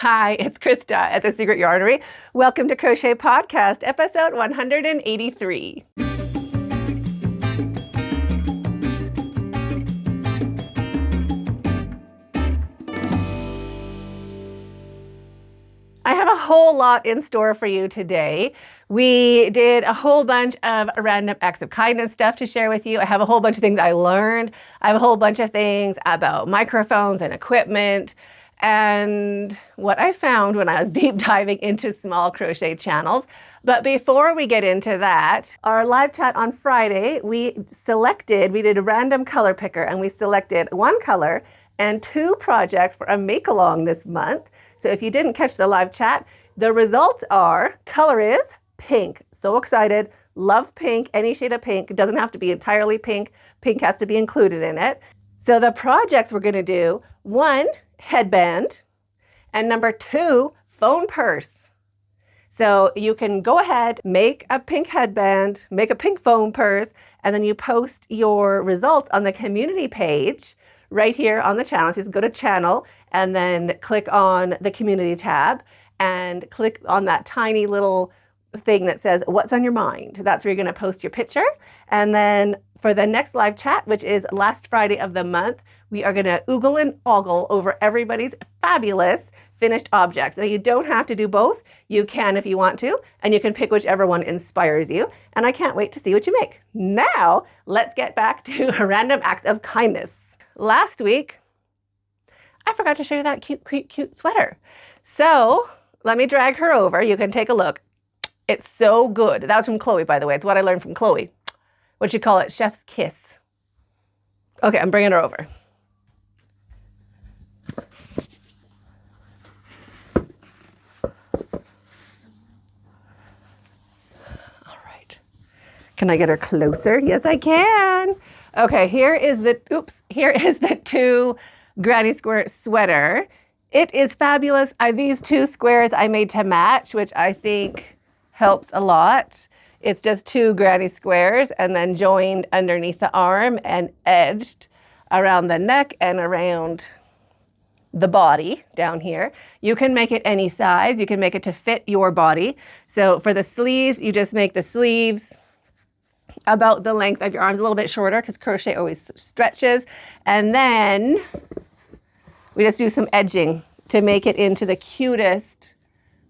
Hi, it's Krista at the Secret Yarnery. Welcome to Crochet Podcast, episode 183. I have a whole lot in store for you today. We did a whole bunch of random acts of kindness stuff to share with you. I have a whole bunch of things I learned. I have a whole bunch of things about microphones and equipment. And what I found when I was deep diving into small crochet channels. But before we get into that, our live chat on Friday, we did a random color picker and we selected one color and two projects for a make-along this month. So if you didn't catch the live chat, the results are, color is pink. So excited, love pink, any shade of pink. It doesn't have to be entirely pink. Pink has to be included in it. So the projects we're gonna do, one, headband, and number two, phone purse. So you can go ahead, make a pink headband, make a pink phone purse, and then you post your results on the community page right here on the channel. So you just go to channel and then click on the community tab and click on that tiny little thing that says, what's on your mind? That's where you're gonna post your picture. And then for the next live chat, which is last Friday of the month, we are gonna oogle and ogle over everybody's fabulous finished objects. Now you don't have to do both. You can if you want to, and you can pick whichever one inspires you. And I can't wait to see what you make. Now, let's get back to random acts of kindness. Last week, I forgot to show you that cute sweater. So let me drag her over. You can take a look. It's so good. That was from Chloe, by the way. It's what I learned from Chloe. What you call it, chef's kiss. Okay, I'm bringing her over. All right. Can I get her closer? Yes, I can. Okay, here is the two Granny Square sweater. It is fabulous. These two squares I made to match, which I think helps a lot. It's just two granny squares and then joined underneath the arm and edged around the neck and around the body down here. You can make it any size. You can make it to fit your body. So for the sleeves, you just make the sleeves about the length of your arms, a little bit shorter because crochet always stretches. And then we just do some edging to make it into the cutest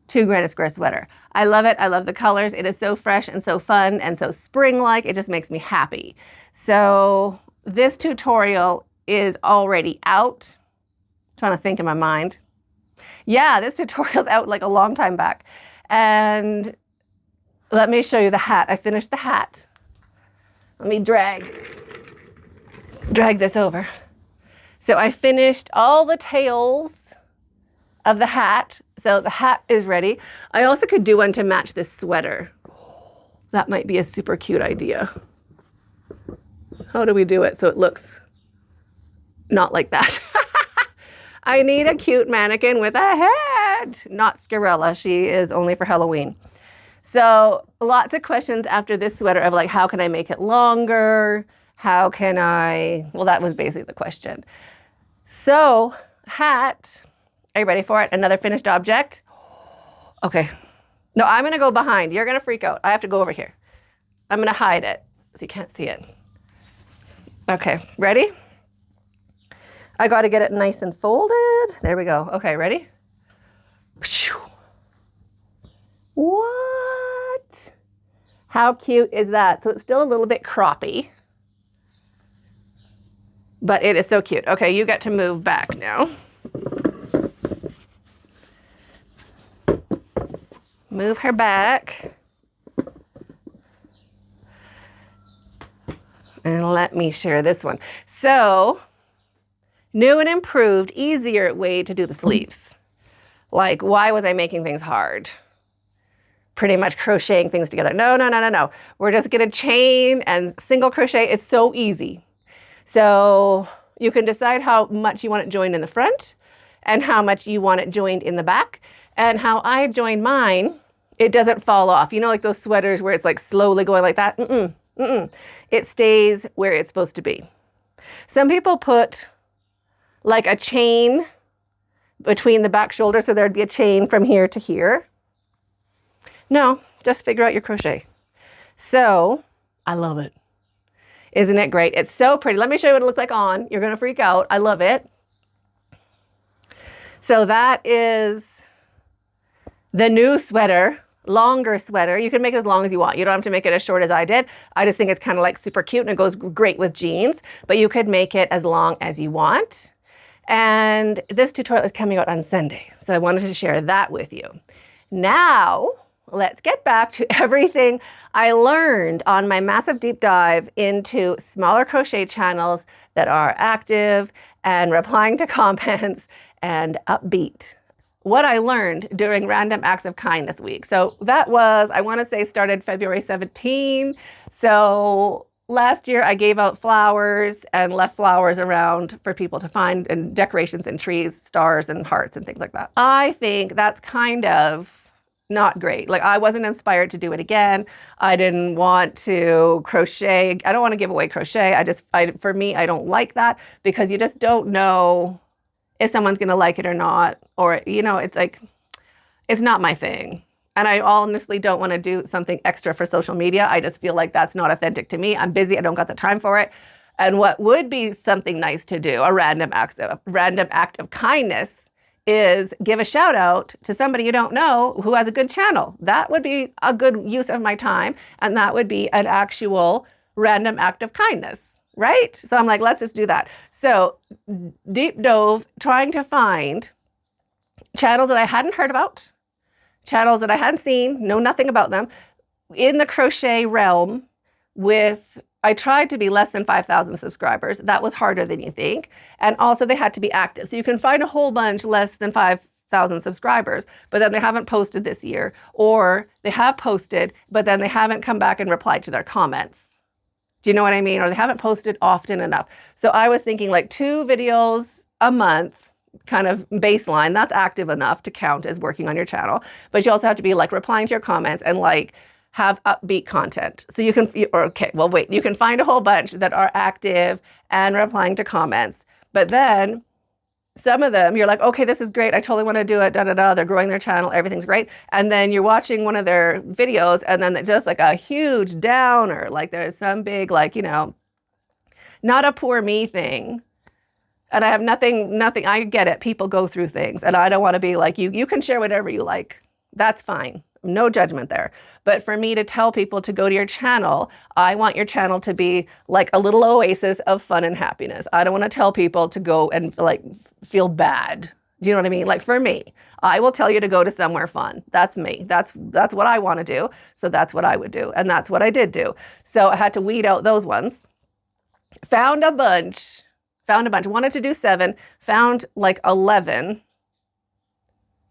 two granny square sweater. I love it. I love the colors. It is so fresh and so fun and so spring-like. It just makes me happy. So this tutorial is already out. I'm trying to think in my mind. Yeah, this tutorial's out like a long time back. And let me show you the hat. I finished the hat. Let me drag this over. So I finished all the tails of the hat. So the hat is ready. I also could do one to match this sweater. That might be a super cute idea. How do we do it so it looks not like that? I need a cute mannequin with a head. Not Scarella. She is only for Halloween. So lots of questions after this sweater of like, how can I make it longer? How can I, well, that was basically the question. So hat, are you ready for it? Another finished object. Okay. No, I'm gonna go behind. You're gonna freak out. I have to go over here. I'm gonna hide it so you can't see it. Okay, ready? I gotta get it nice and folded. There we go. Okay, ready? What? How cute is that? So it's still a little bit croppy, but it is so cute. Okay, you get to move back now. Move her back. And let me share this one. So, new and improved, easier way to do the sleeves. Like, why was I making things hard? Pretty much crocheting things together. No. We're just gonna chain and single crochet. It's so easy. So you can decide how much you want it joined in the front and how much you want it joined in the back. And how I joined mine, it doesn't fall off. You know, like those sweaters where it's like slowly going like that? It stays where it's supposed to be. Some people put like a chain between the back shoulder so there'd be a chain from here to here. No, just figure out your crochet. So I love it. Isn't it great? It's so pretty. Let me show you what it looks like on. You're going to freak out. I love it. So that is the new sweater, longer sweater. You can make it as long as you want. You don't have to make it as short as I did. I just think it's kind of like super cute and it goes great with jeans, but you could make it as long as you want. And this tutorial is coming out on Sunday. So I wanted to share that with you. Now, let's get back to everything I learned on my massive deep dive into smaller crochet channels that are active and replying to comments and upbeat. What I learned during Random Acts of Kindness week. So that was, I want to say, started February 17. So last year I gave out flowers and left flowers around for people to find, and decorations and trees, stars and hearts and things like that. I think that's kind of not great. Like, I wasn't inspired to do it again. I didn't want to crochet. I don't want to give away crochet. For me, I don't like that because you just don't know if someone's going to like it or not. Or, you know, it's like, it's not my thing. And I honestly don't want to do something extra for social media. I just feel like that's not authentic to me. I'm busy. I don't got the time for it. And what would be something nice to do, a random act of kindness, is give a shout out to somebody you don't know who has a good channel. That would be a good use of my time. And that would be an actual random act of kindness, right? So I'm like, let's just do that. So deep dove trying to find channels that I hadn't heard about, channels that I hadn't seen, know nothing about them, in the crochet realm I tried to be less than 5,000 subscribers. That was harder than you think. And also they had to be active. So you can find a whole bunch less than 5,000 subscribers, but then they haven't posted this year, or they have posted, but then they haven't come back and replied to their comments. Do you know what I mean? Or they haven't posted often enough. So I was thinking like 2 videos a month, kind of baseline. That's active enough to count as working on your channel. But you also have to be like replying to your comments and like have upbeat content. So you can, you can find a whole bunch that are active and replying to comments. But then some of them, you're like, okay, this is great. I totally want to do it. They're growing their channel. Everything's great. And then you're watching one of their videos and then it's just like a huge downer. Like there's some big, like, you know, not a poor me thing. And I have nothing, I get it. People go through things and I don't want to be like you. You can share whatever you like. That's fine. No judgment there. But for me to tell people to go to your channel, I want your channel to be like a little oasis of fun and happiness. I don't want to tell people to go and like feel bad. Do you know what I mean? Like for me, I will tell you to go to somewhere fun. That's me. That's what I want to do. So that's what I would do. And that's what I did do. So I had to weed out those ones. Found a bunch. Wanted to do 7. Found like 11.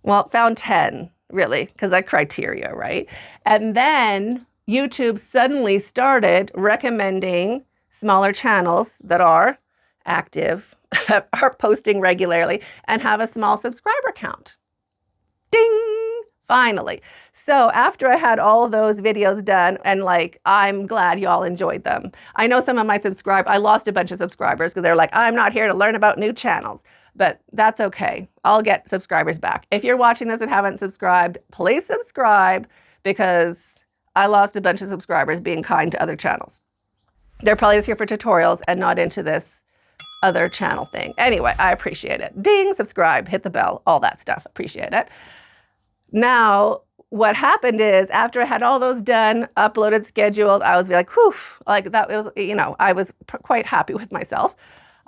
Well, found 10. Really, because I criteria, right? And then YouTube suddenly started recommending smaller channels that are active, are posting regularly, and have a small subscriber count. Ding! Finally. So after I had all of those videos done, and like, I'm glad y'all enjoyed them. I know some of my I lost a bunch of subscribers because they're like, I'm not here to learn about new channels. But that's okay. I'll get subscribers back. If you're watching this and haven't subscribed, please subscribe because I lost a bunch of subscribers being kind to other channels. They're probably just here for tutorials and not into this other channel thing. Anyway, I appreciate it. Ding, subscribe, hit the bell, all that stuff. Appreciate it. Now, what happened is after I had all those done, uploaded, scheduled, I was like, whew, like that was, you know, I was quite happy with myself.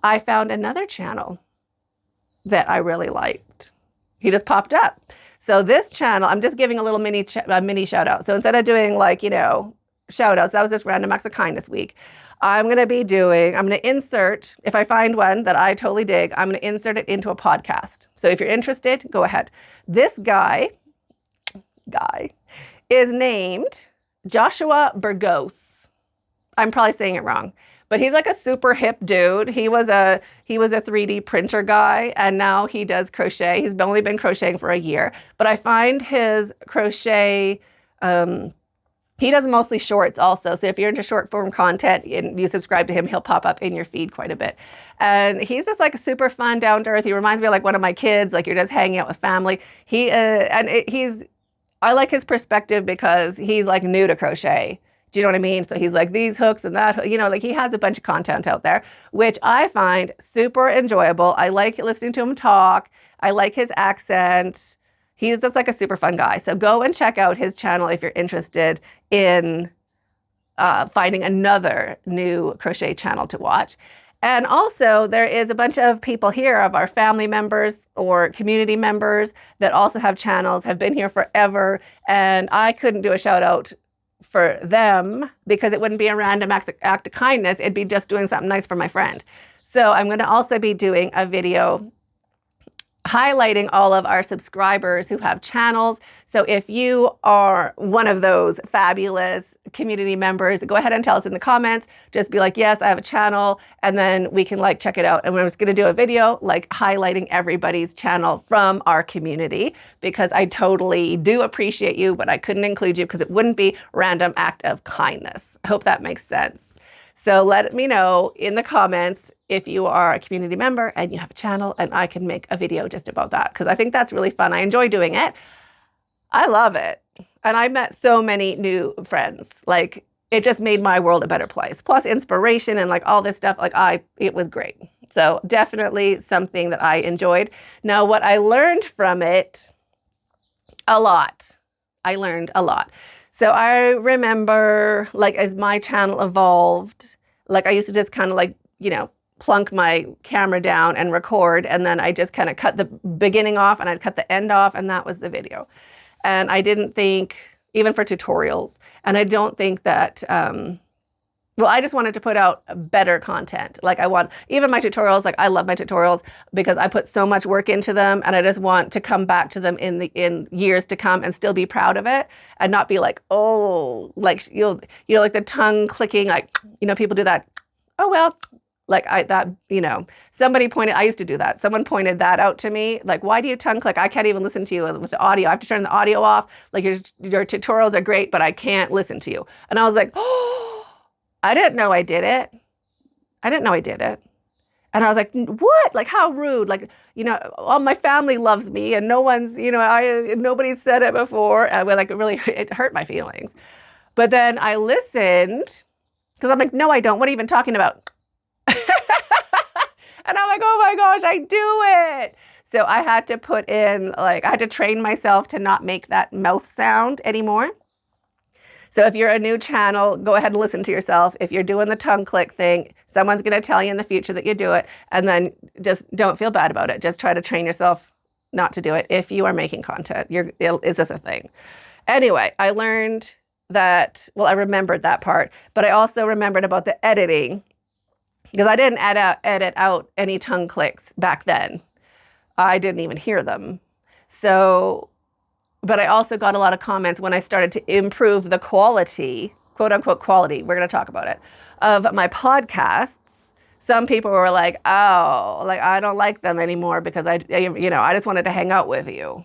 I found another channel that I really liked. He just popped up. So this channel, I'm just giving a little mini shout out. So instead of doing like, you know, shout outs, that was just Random Acts of Kindness week. I'm going to insert, if I find one that I totally dig, I'm going to insert it into a podcast. So if you're interested, go ahead. This guy is named Joshua Burggos. I'm probably saying it wrong. But he's like a super hip dude. He was a 3D printer guy, and now he does crochet. He's only been crocheting for a year. But I find his crochet He does mostly shorts also. So if you're into short form content and you subscribe to him, he'll pop up in your feed quite a bit. And he's just like super fun, down to earth. He reminds me of like one of my kids, like you're just hanging out with family. I like his perspective because he's like new to crochet. Do you know what I mean? So he's like these hooks and that, like he has a bunch of content out there, which I find super enjoyable. I like listening to him talk. I like his accent. He's just like a super fun guy. So go and check out his channel if you're interested in finding another new crochet channel to watch. And also there is a bunch of people here of our family members or community members that also have channels, have been here forever. And I couldn't do a shout out for them because it wouldn't be a random act of kindness. It'd be just doing something nice for my friend. So I'm going to also be doing a video highlighting all of our subscribers who have channels. So if you are one of those fabulous community members, go ahead and tell us in the comments. Just be like, yes, I have a channel, and then we can like check it out. And we're just going to do a video like highlighting everybody's channel from our community, because I totally do appreciate you, but I couldn't include you because it wouldn't be random act of kindness. I hope that makes sense. So let me know in the comments if you are a community member and you have a channel, and I can make a video just about that, because I think that's really fun. I enjoy doing it. I love it. And I met so many new friends. Like, it just made my world a better place. Plus inspiration and like all this stuff. It was great. So definitely something that I enjoyed. Now, what I learned from it, I learned a lot. So I remember, like, as my channel evolved, like I used to just kind of like, plunk my camera down and record, and then I just kind of cut the beginning off and I'd cut the end off, and that was the video. And I didn't think, even for tutorials, and I don't think that, I just wanted to put out better content. Like even my tutorials, like I love my tutorials because I put so much work into them, and I just want to come back to them in years to come and still be proud of it, and not be like, oh, like, like the tongue clicking, like, people do that. Oh, well, like somebody pointed, I used to do that. Someone pointed that out to me. Like, why do you tongue click? I can't even listen to you with the audio. I have to turn the audio off. Like, your tutorials are great, but I can't listen to you. And I was like, oh, I didn't know I did it. And I was like, what? Like, how rude? Like, all my family loves me, and no one's, nobody said it before. And it hurt my feelings. But then I listened, because I'm like, no, I don't. What are you even talking about? And I'm like, oh my gosh, I do it. So I had to I had to train myself to not make that mouth sound anymore. So if you're a new channel, go ahead and listen to yourself. If you're doing the tongue click thing, someone's going to tell you in the future that you do it, and then just don't feel bad about it. Just try to train yourself not to do it. If you are making content, is this a thing? Anyway, I learned that, I remembered that part, but I also remembered about the editing, because I didn't edit out any tongue clicks back then. I didn't even hear them. So, but I also got a lot of comments when I started to improve the quality, quote unquote quality, we're going to talk about it, of my podcasts. Some people were like, oh, like, I don't like them anymore because I just wanted to hang out with you.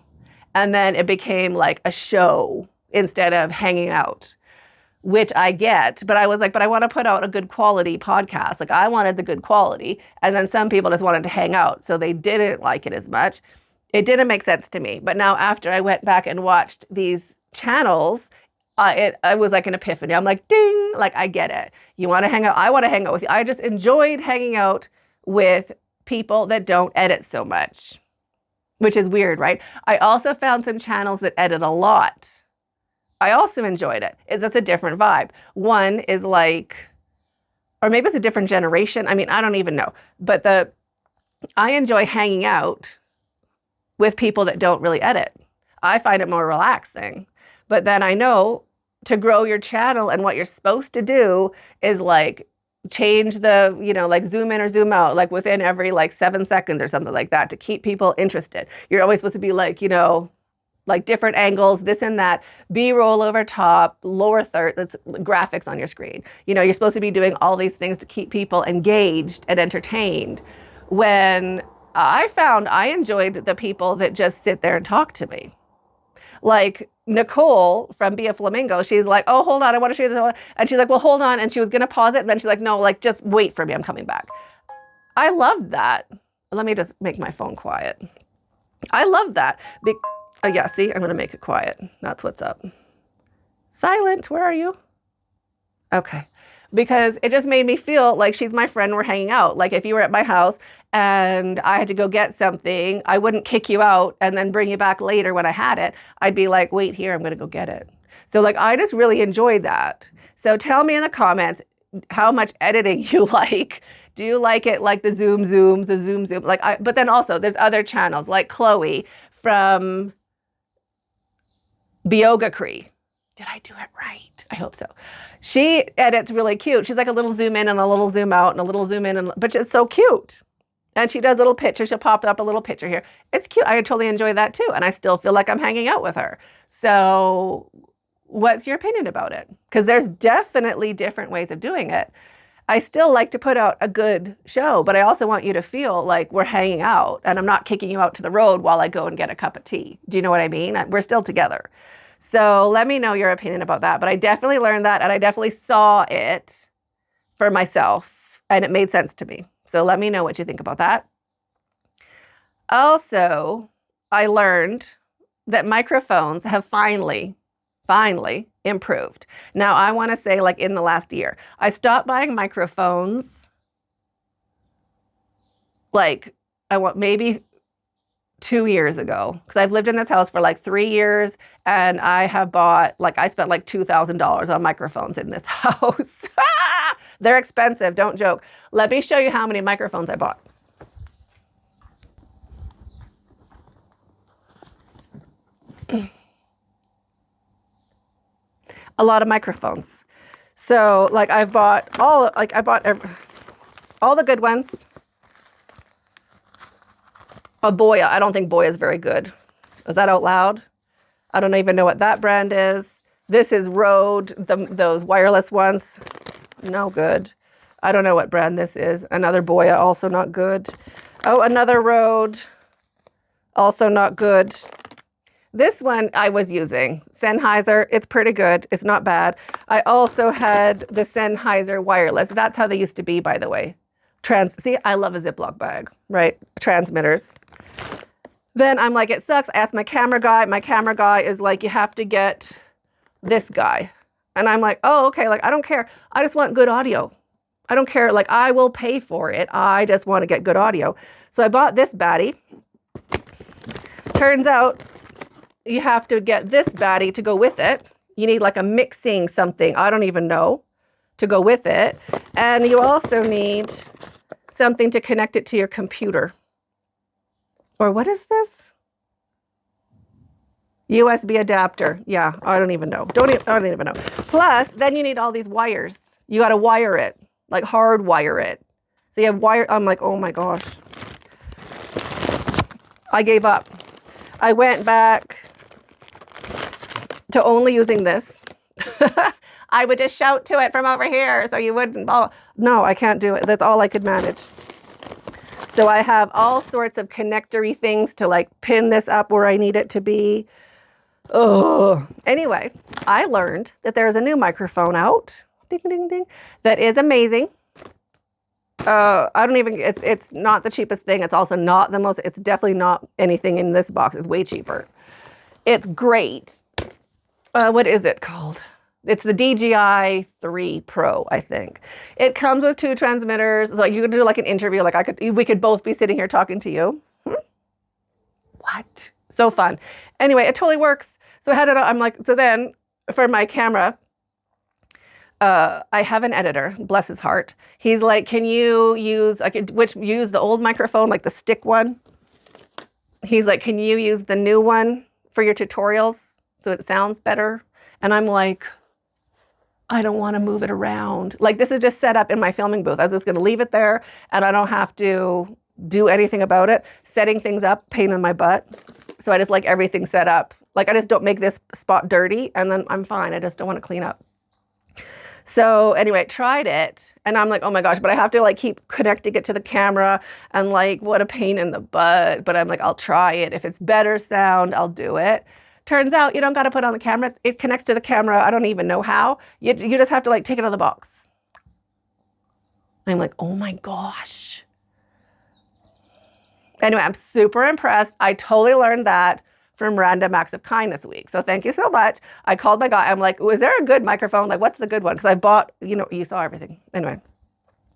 And then it became like a show instead of hanging out, which I get, but I was like, but I want to put out a good quality podcast. Like, I wanted the good quality, and then some people just wanted to hang out, so they didn't like it as much. It didn't make sense to me. But now, after I went back and watched these channels, I was like an epiphany. I'm like, ding, like, I get it. You want to hang out? I want to hang out with you. I just enjoyed hanging out with people that don't edit so much, which is weird, right? I also found some channels that edit a lot. I also enjoyed it. It's a different vibe. One is like, or maybe it's a different generation. I mean, I don't even know. But I enjoy hanging out with people that don't really edit. I find it more relaxing. But then I know to grow your channel, and what you're supposed to do is like change the, like zoom in or zoom out, like within every like 7 seconds or something like that, to keep people interested. You're always supposed to be like, like different angles, this and that, B-roll over top, lower third, that's graphics on your screen. You're supposed to be doing all these things to keep people engaged and entertained. When I found I enjoyed the people that just sit there and talk to me. Like, Nicole from Be a Flamingo, she's like, oh, hold on, I want to show you this. And she's like, well, hold on. And she was going to pause it. And then she's like, no, like, just wait for me. I'm coming back. I love that. Let me just make my phone quiet. I love that. Oh, yeah, see, I'm going to make it quiet. That's what's up. Silent, where are you? Okay. Because it just made me feel like she's my friend, we're hanging out. Like if you were at my house and I had to go get something, I wouldn't kick you out and then bring you back later when I had it. I'd be like, wait here, I'm going to go get it. So like, I just really enjoyed that. So tell me in the comments how much editing you like. Do you like it like the zoom, like but then also there's other channels like Chloe from Biogacree. Did I do it right? I hope so. She edits really cute. She's like a little zoom in and a little zoom out and a little zoom in, but it's so cute. And she does little pictures. She'll pop up a little picture here. It's cute. I totally enjoy that too. And I still feel like I'm hanging out with her. So what's your opinion about it? Because there's definitely different ways of doing it. I still like to put out a good show, but I also want you to feel like we're hanging out and I'm not kicking you out to the road while I go and get a cup of tea. Do you know what I mean? We're still together. So let me know your opinion about that. But I definitely learned that and I definitely saw it for myself and it made sense to me. So let me know what you think about that. Also, I learned that microphones have finally improved. Now I want to say like in the last year, I stopped buying microphones like maybe 2 years ago, because I've lived in this house for like 3 years and I have bought, like I spent like $2,000 on microphones in this house. They're expensive, don't joke. Let me show you how many microphones I bought. A lot of microphones. So like I bought all the good ones. A Boya. I don't think Boya is very good. Is that out loud? I don't even know what that brand is. This is Rode, those wireless ones. No good. I don't know what brand this is. Another Boya, also not good. Oh, another Rode, also not good. This one I was using, Sennheiser. It's pretty good. It's not bad. I also had the Sennheiser wireless. That's how they used to be, by the way. See, I love a Ziploc bag, right? Transmitters. Then I'm like, it sucks. I asked my camera guy. My camera guy is like, you have to get this guy. And I'm like, oh, okay. Like, I don't care. I just want good audio. I don't care. Like, I will pay for it. I just want to get good audio. So I bought this baddie. Turns out you have to get this baddie to go with it. You need like a mixing something. I don't even know to go with it. And you also need something to connect it to your computer. Or what is this? USB adapter. Yeah, I don't even know. I don't even know. Plus, then you need all these wires. You got to wire it, like hard wire it. So you have wire. I'm like, oh my gosh. I gave up. I went back to only using this. I would just shout to it from over here so you wouldn't. Oh, no, I can't do it. That's all I could manage. So I have all sorts of connectory things to like pin this up where I need it to be. Oh, anyway, I learned that there's a new microphone out. Ding, ding, ding. That is amazing. It's not the cheapest thing. It's also not the most, it's definitely not anything in this box. It's way cheaper. It's great. What is it called? It's the DJI 3 Pro, I think. It comes with 2 transmitters. So you could do like an interview. Like we could both be sitting here talking to you. What? So fun. Anyway, it totally works. So I'm like, so then for my camera, I have an editor, bless his heart. He's like, can you use the old microphone, like the stick one? He's like, can you use the new one for your tutorials so it sounds better? And I'm like, I don't want to move it around. Like this is just set up in my filming booth. I was just going to leave it there and I don't have to do anything about it. Setting things up, pain in my butt. So I just like everything set up. Like I just don't make this spot dirty and then I'm fine. I just don't want to clean up. So anyway, tried it and I'm like, oh my gosh, but I have to like keep connecting it to the camera and like what a pain in the butt. But I'm like, I'll try it. If it's better sound, I'll do it. Turns out you don't got to put it on the camera. It connects to the camera. I don't even know how. You just have to like take it out of the box. I'm like, oh my gosh. Anyway, I'm super impressed. I totally learned that from Random Acts of Kindness Week. So thank you so much. I called my guy. I'm like, was there a good microphone? Like, what's the good one? Because I bought, you saw everything. Anyway,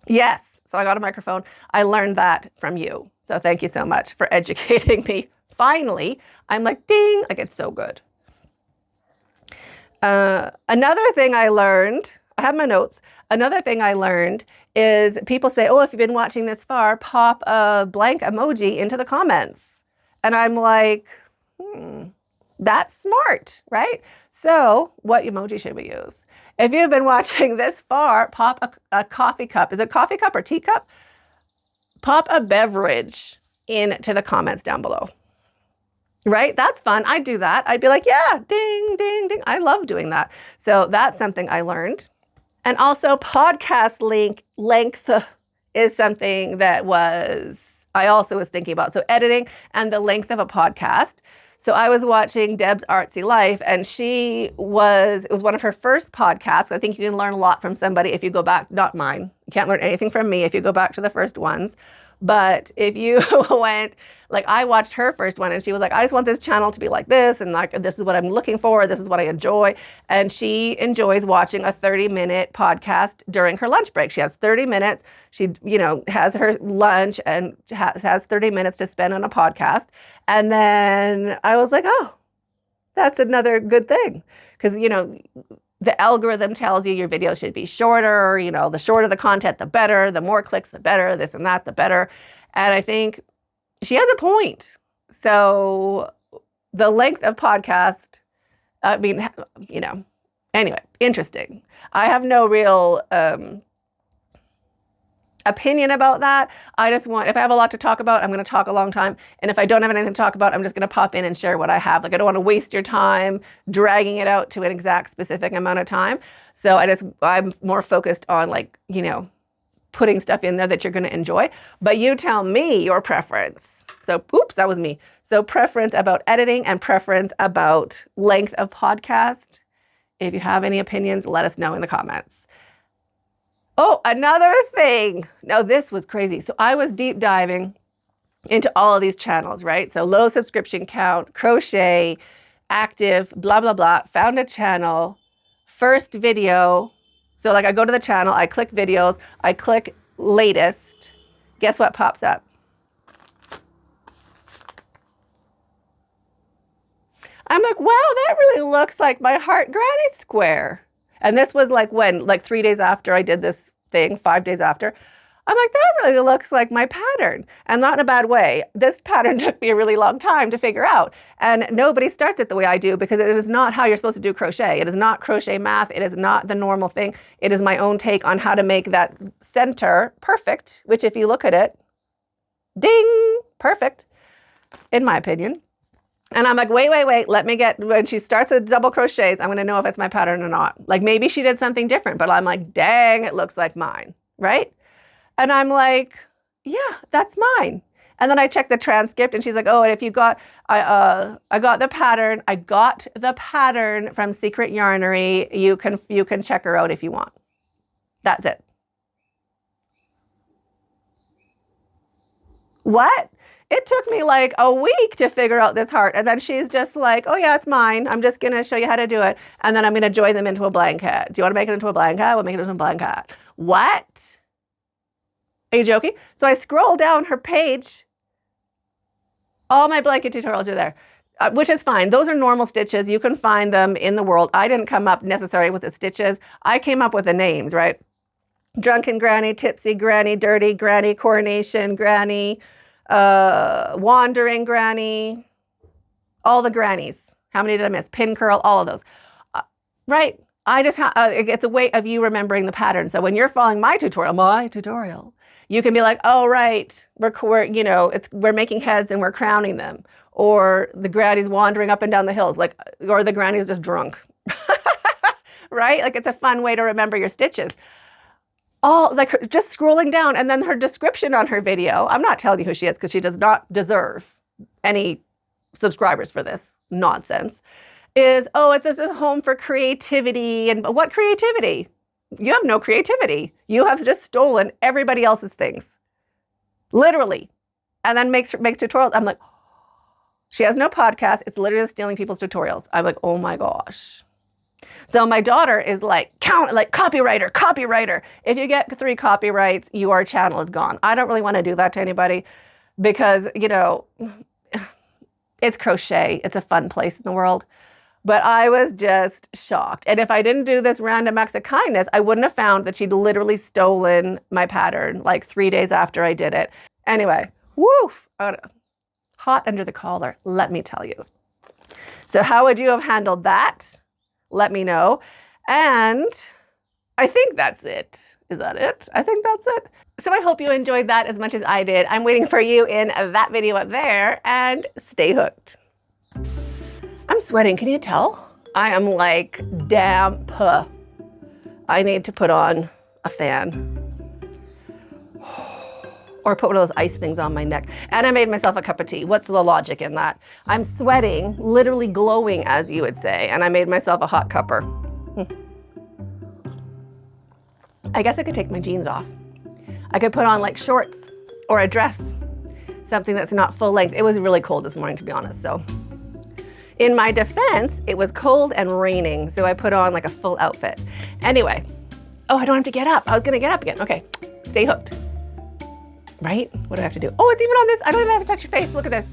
yes. So I got a microphone. I learned that from you. So thank you so much for educating me. Finally, I'm like, ding, like it's so good. Another thing I learned, I have my notes. Another thing I learned is people say, oh, if you've been watching this far, pop a blank emoji into the comments. And I'm like, that's smart, right? So what emoji should we use? If you've been watching this far, pop a coffee cup. Is it coffee cup or teacup? Pop a beverage into the comments down below. Right? That's fun. I'd do that. I'd be like, yeah, ding, ding, ding. I love doing that. So that's something I learned. And also podcast length is something that I also was thinking about. So editing and the length of a podcast. So I was watching Deb's Artsy Life, and it was one of her first podcasts. I think you can learn a lot from somebody if you go back, not mine. You can't learn anything from me if you go back to the first ones. But if you went, like I watched her first one and she was like, I just want this channel to be like this. And like, this is what I'm looking for. This is what I enjoy. And she enjoys watching a 30-minute podcast during her lunch break. She has 30 minutes. She, has her lunch and has 30 minutes to spend on a podcast. And then I was like, oh, that's another good thing. Because, the algorithm tells you your videos should be shorter, the shorter the content, the better, the more clicks, the better, this and that, the better. And I think she has a point. So the length of podcast, anyway, interesting. I have no real opinion about that. If I have a lot to talk about, I'm going to talk a long time. And if I don't have anything to talk about, I'm just going to pop in and share what I have. Like, I don't want to waste your time dragging it out to an exact specific amount of time. So I'm more focused on putting stuff in there that you're going to enjoy. But you tell me your preference. So, oops, that was me. So preference about editing and preference about length of podcast. If you have any opinions, let us know in the comments. Oh, another thing. Now, this was crazy. So I was deep diving into all of these channels, right? So low subscription count, crochet, active, blah, blah, blah. Found a channel, first video. So like I go to the channel, I click videos, I click latest. Guess what pops up? I'm like, wow, that really looks like my heart granny square. And this was like when? Like 3 days after I did this thing, 5 days after. I'm like, that really looks like my pattern. And not in a bad way. This pattern took me a really long time to figure out. And nobody starts it the way I do because it is not how you're supposed to do crochet. It is not crochet math. It is not the normal thing. It is my own take on how to make that center perfect, which if you look at it, ding, perfect, in my opinion. And I'm like, wait, when she starts the double crochets, I'm going to know if it's my pattern or not. Like maybe she did something different, but I'm like, dang, it looks like mine, right? And I'm like, yeah, that's mine. And then I checked the transcript and she's like, oh, and if you got, I got the pattern from Secret Yarnery. You can check her out if you want. That's it. What? It took me like a week to figure out this heart. And then she's just like, oh yeah, it's mine. I'm just going to show you how to do it. And then I'm going to join them into a blanket. Do you want to make it into a blanket? We'll make it into a blanket. What? Are you joking? So I scroll down her page. All my blanket tutorials are there, which is fine. Those are normal stitches. You can find them in the world. I didn't come up necessarily with the stitches. I came up with the names, right? Drunken Granny, Tipsy Granny, Dirty Granny, Coronation Granny, Wandering Granny, all the grannies. How many did I miss? Pin curl, all of those. Right? I just it's a way of you remembering the pattern. So when you're following my tutorial, you can be like, oh, right, we're making heads and we're crowning them. Or the granny's wandering up and down the hills, or the granny's just drunk. Right? Like it's a fun way to remember your stitches. Just scrolling down, and then her description on her video. I'm not telling you who she is because she does not deserve any subscribers for this. nonsense is, oh, it's just a home for creativity. And what creativity? You have no creativity. You have just stolen everybody else's things. Literally. And then makes tutorials. I'm like, she has no podcast. It's literally stealing people's tutorials. I'm like, oh my gosh. So my daughter is like, copywriter. If you get 3 copyrights, your channel is gone. I don't really want to do that to anybody because, you know, it's crochet. It's a fun place in the world. But I was just shocked. And if I didn't do this random acts of kindness, I wouldn't have found that she'd literally stolen my pattern like 3 days after I did it. Anyway, woof, hot under the collar, let me tell you. So how would you have handled that? Let me know. And I think that's it. Is that it? I think that's it. So I hope you enjoyed that as much as I did. I'm waiting for you in that video up there, and stay hooked. I'm sweating, can you tell? I am like damp. I need to put on a fan. Or put one of those ice things on my neck. And I made myself a cup of tea. What's the logic in that? I'm sweating, literally glowing, as you would say, and I made myself a hot cupper. I guess I could take my jeans off. I could put on like shorts or a dress, something that's not full length. It was really cold this morning, to be honest. So in my defense, it was cold and raining, so I put on like a full outfit. Anyway, oh, I don't have to get up. I was gonna get up again. Okay, stay hooked. Right? What do I have to do? Oh, it's even on this. I don't even have to touch your face. Look at this.